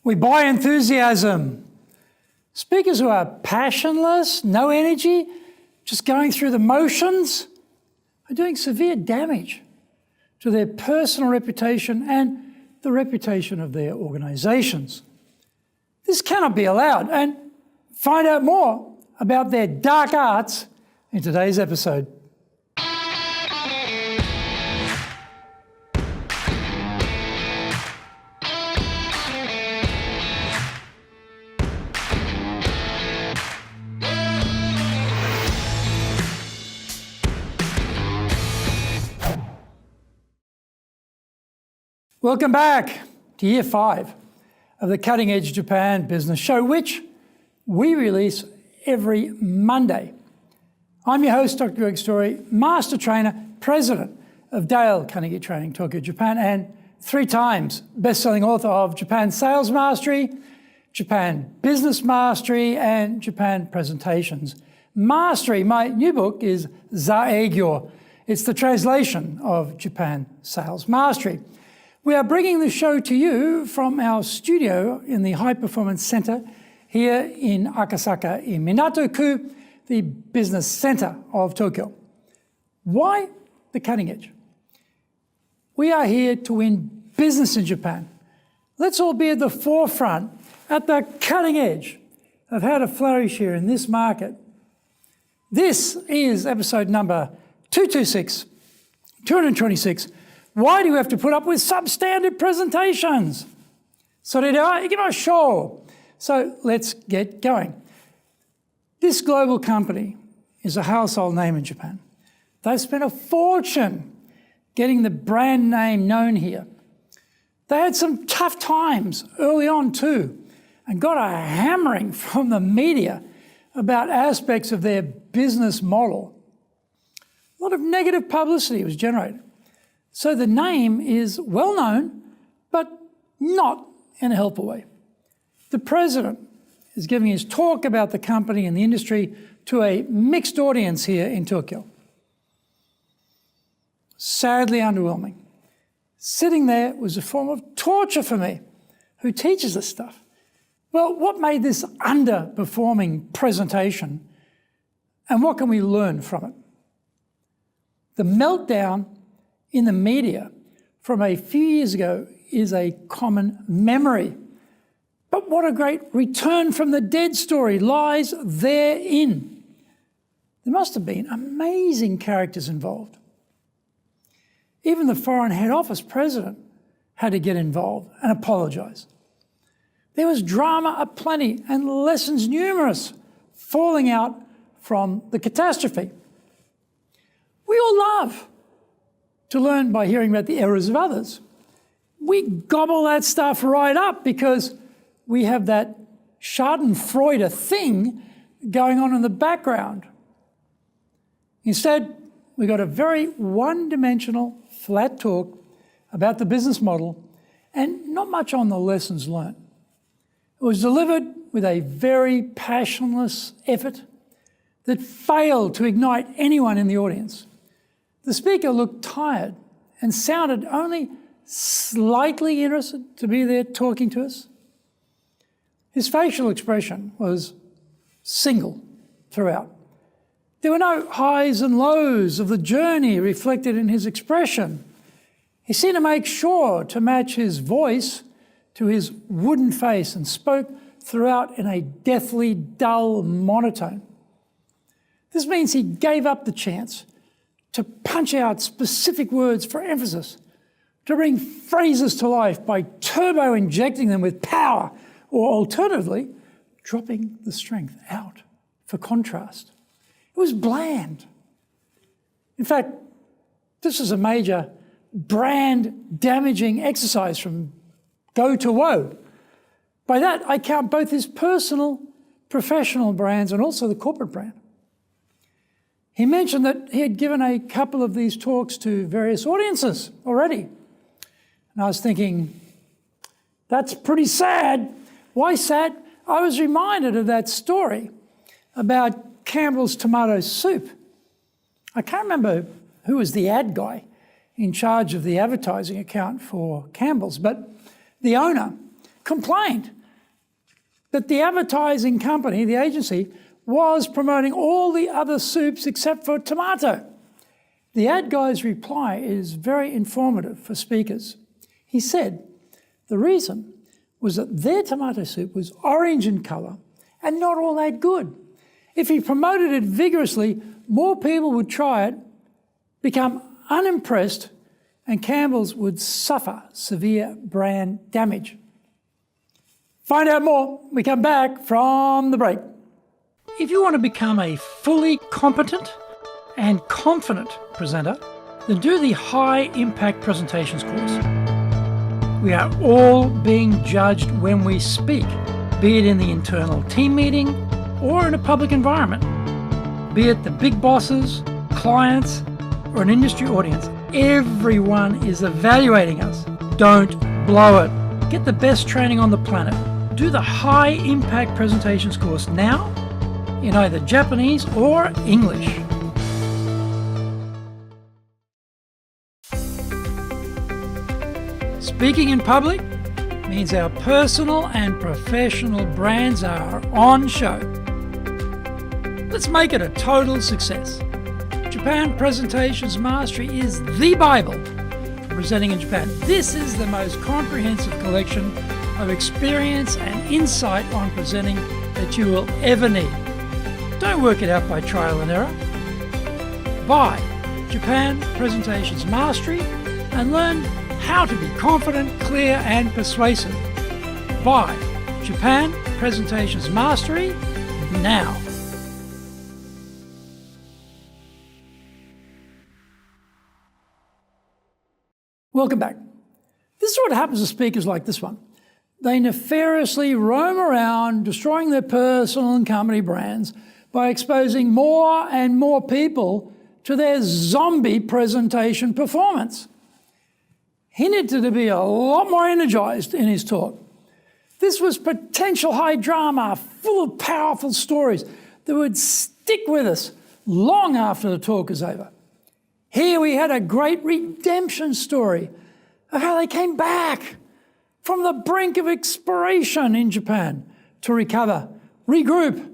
We buy enthusiasm. Speakers who are passionless, no energy, just going through the motions, are doing severe damage to their personal reputation and the reputation of their organisations. This cannot be allowed, and find out more about their dark arts in today's episode. Welcome back to Year 5 of the Cutting Edge Japan Business Show, which we release every Monday. I'm your host, Dr. Greg Story, Master Trainer, President of Dale Carnegie Training, Tokyo, Japan, and 3 times best-selling author of Japan Sales Mastery, Japan Business Mastery, and Japan Presentations Mastery. My new book is Zaegyo. It's the translation of Japan Sales Mastery. We are bringing the show to you from our studio in the High Performance Center here in Akasaka in Minato-ku, the business center of Tokyo. Why the cutting edge? We are here to win business in Japan. Let's all be at the forefront, at the cutting edge of how to flourish here in this market. This is episode number 226. Why do you have to put up with substandard presentations? So let's get going. This global company is a household name in Japan. They've spent a fortune getting the brand name known here. They had some tough times early on too, and got a hammering from the media about aspects of their business model. A lot of negative publicity was generated. So the name is well known, but not in a helpful way. The president is giving his talk about the company and the industry to a mixed audience here in Tokyo. Sadly underwhelming. Sitting there was a form of torture for me, who teaches this stuff. Well, what made this underperforming presentation, and what can we learn from it? The meltdown in the media from a few years ago is a common memory. But what a great return from the dead story lies therein. There must have been amazing characters involved. Even the foreign head office president had to get involved and apologise. There was drama aplenty and lessons numerous falling out from the catastrophe. We all love to learn by hearing about the errors of others. We gobble that stuff right up because we have that schadenfreude thing going on in the background. Instead, we got a very one-dimensional, flat talk about the business model and not much on the lessons learned. It was delivered with a very passionless effort that failed to ignite anyone in the audience. The speaker looked tired and sounded only slightly interested to be there talking to us. His facial expression was single throughout. There were no highs and lows of the journey reflected in his expression. He seemed to make sure to match his voice to his wooden face and spoke throughout in a deathly dull monotone. This means he gave up the chance to punch out specific words for emphasis, to bring phrases to life by turbo-injecting them with power, or alternatively, dropping the strength out for contrast. It was bland. In fact, this is a major brand-damaging exercise from go to woe. By that, I count both his personal, professional brands and also the corporate brand. He mentioned that he had given a couple of these talks to various audiences already. And I was thinking, that's pretty sad. Why sad? I was reminded of that story about Campbell's tomato soup. I can't remember who was the ad guy in charge of the advertising account for Campbell's, but the owner complained that the advertising company, the agency, was promoting all the other soups except for tomato. The ad guy's reply is very informative for speakers. He said the reason was that their tomato soup was orange in colour and not all that good. If he promoted it vigorously, more people would try it, become unimpressed, and Campbell's would suffer severe brand damage. Find out more when we come back from the break. If you want to become a fully competent and confident presenter, then do the High Impact Presentations course. We are all being judged when we speak, be it in the internal team meeting or in a public environment, be it the big bosses, clients, or an industry audience. Everyone is evaluating us. Don't blow it. Get the best training on the planet. Do the High Impact Presentations course now in either Japanese or English. Speaking in public means our personal and professional brands are on show. Let's make it a total success. Japan Presentations Mastery is the Bible for presenting in Japan. This is the most comprehensive collection of experience and insight on presenting that you will ever need. Don't work it out by trial and error. Buy Japan Presentations Mastery and learn how to be confident, clear, and persuasive. Buy Japan Presentations Mastery now. Welcome back. This is what happens to speakers like this one. They nefariously roam around destroying their personal and company brands by exposing more and more people to their zombie presentation performance. He needed to be a lot more energized in his talk. This was potential high drama, full of powerful stories that would stick with us long after the talk is over. Here we had a great redemption story of how they came back from the brink of expiration in Japan to recover, regroup,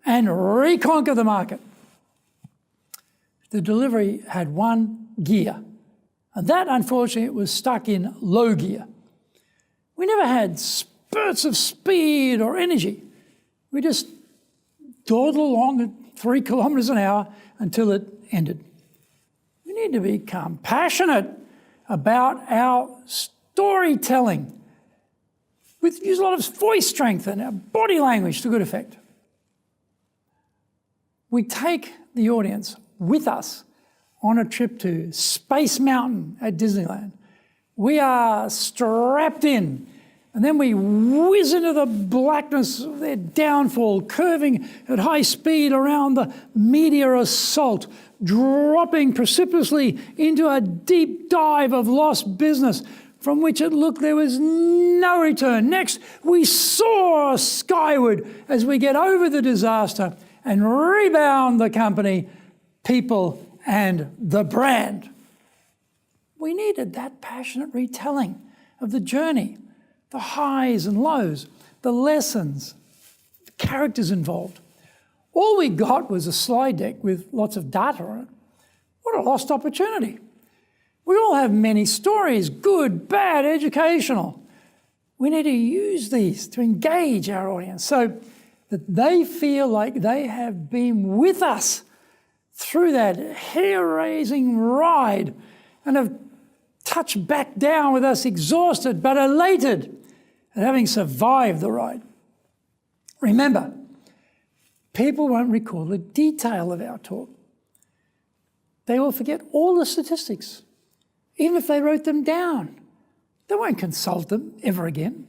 and reconquer the market. The delivery had one gear, and that, unfortunately, was stuck in low gear. We never had spurts of speed or energy. We just dawdled along at 3 kilometres an hour until it ended. We need to become passionate about our storytelling. We use a lot of voice strength and our body language to good effect. We take the audience with us on a trip to Space Mountain at Disneyland. We are strapped in, and then we whiz into the blackness of their downfall, curving at high speed around the meteor assault, dropping precipitously into a deep dive of lost business from which it looked there was no return. Next, we soar skyward as we get over the disaster and rebound the company, people, and the brand. We needed that passionate retelling of the journey, the highs and lows, the lessons, the characters involved. All we got was a slide deck with lots of data on it. What a lost opportunity. We all have many stories, good, bad, educational. We need to use these to engage our audience so that they feel like they have been with us through that hair-raising ride and have touched back down with us exhausted but elated at having survived the ride. Remember, people won't recall the detail of our talk. They will forget all the statistics, even if they wrote them down. They won't consult them ever again.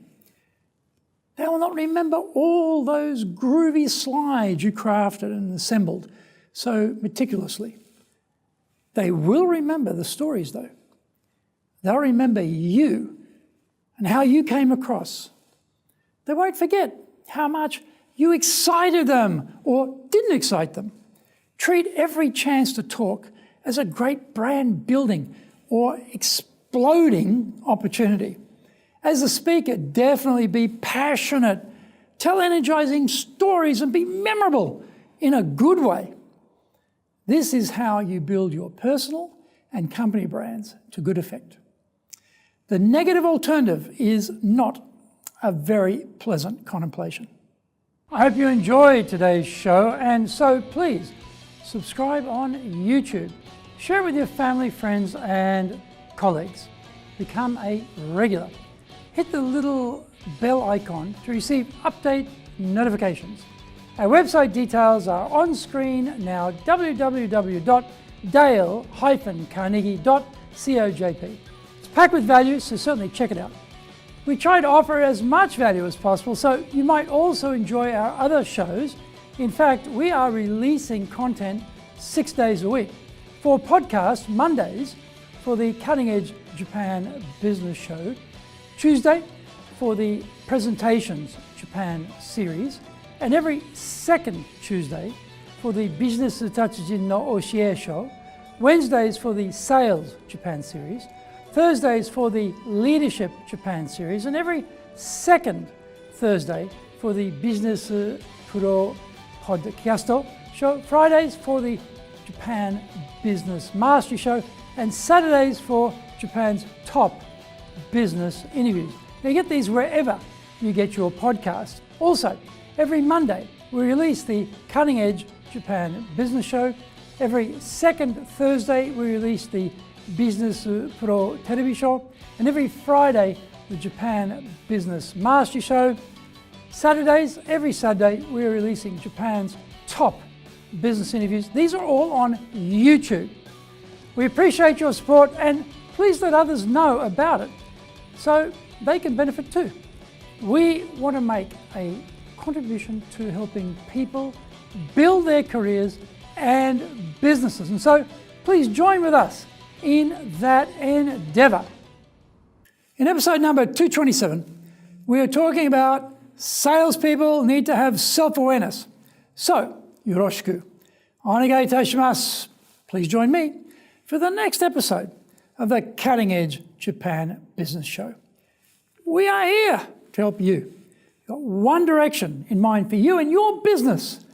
They will not remember all those groovy slides you crafted and assembled so meticulously. They will remember the stories, though. They'll remember you and how you came across. They won't forget how much you excited them or didn't excite them. Treat every chance to talk as a great brand building or exploding opportunity. As a speaker, definitely be passionate, tell energizing stories and be memorable in a good way. This is how you build your personal and company brands to good effect. The negative alternative is not a very pleasant contemplation. I hope you enjoyed today's show, and so please subscribe on YouTube. Share it with your family, friends and colleagues. Become a regular. Hit the little bell icon to receive update notifications. Our website details are on screen now, www.dale-carnegie.cojp. It's packed with value, so certainly check it out. We try to offer as much value as possible, so you might also enjoy our other shows. In fact, we are releasing content 6 days a week. For podcast, Mondays for the Cutting Edge Japan Business Show, Tuesday for the Presentations Japan series, and every second Tuesday for the Business Tatsujin no Oshie Show, Wednesdays for the Sales Japan series, Thursdays for the Leadership Japan series, and every second Thursday for the Business Pro Podcast Show, Fridays for the Japan Business Mastery Show, and Saturdays for Japan's top business interviews. Now you get these wherever you get your podcast. Also, every Monday we release the Cutting Edge Japan Business Show. Every second Thursday we release the Business Pro Television Show, and every Friday the Japan Business Mastery Show. Every Saturday we're releasing Japan's top business interviews. These are all on YouTube. We appreciate your support, and please let others know about it so they can benefit too. We want to make a contribution to helping people build their careers and businesses, and so please join with us in that endeavor. In episode number 227, we are talking about salespeople need to have self-awareness. So, yoroshiku onegai itashimasu. Please join me for the next episode of the Cutting Edge Japan Business Show. We are here to help you. We've got one direction in mind for you and your business,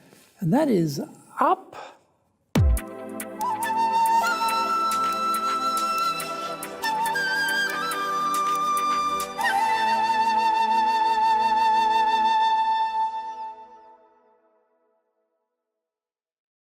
and that is up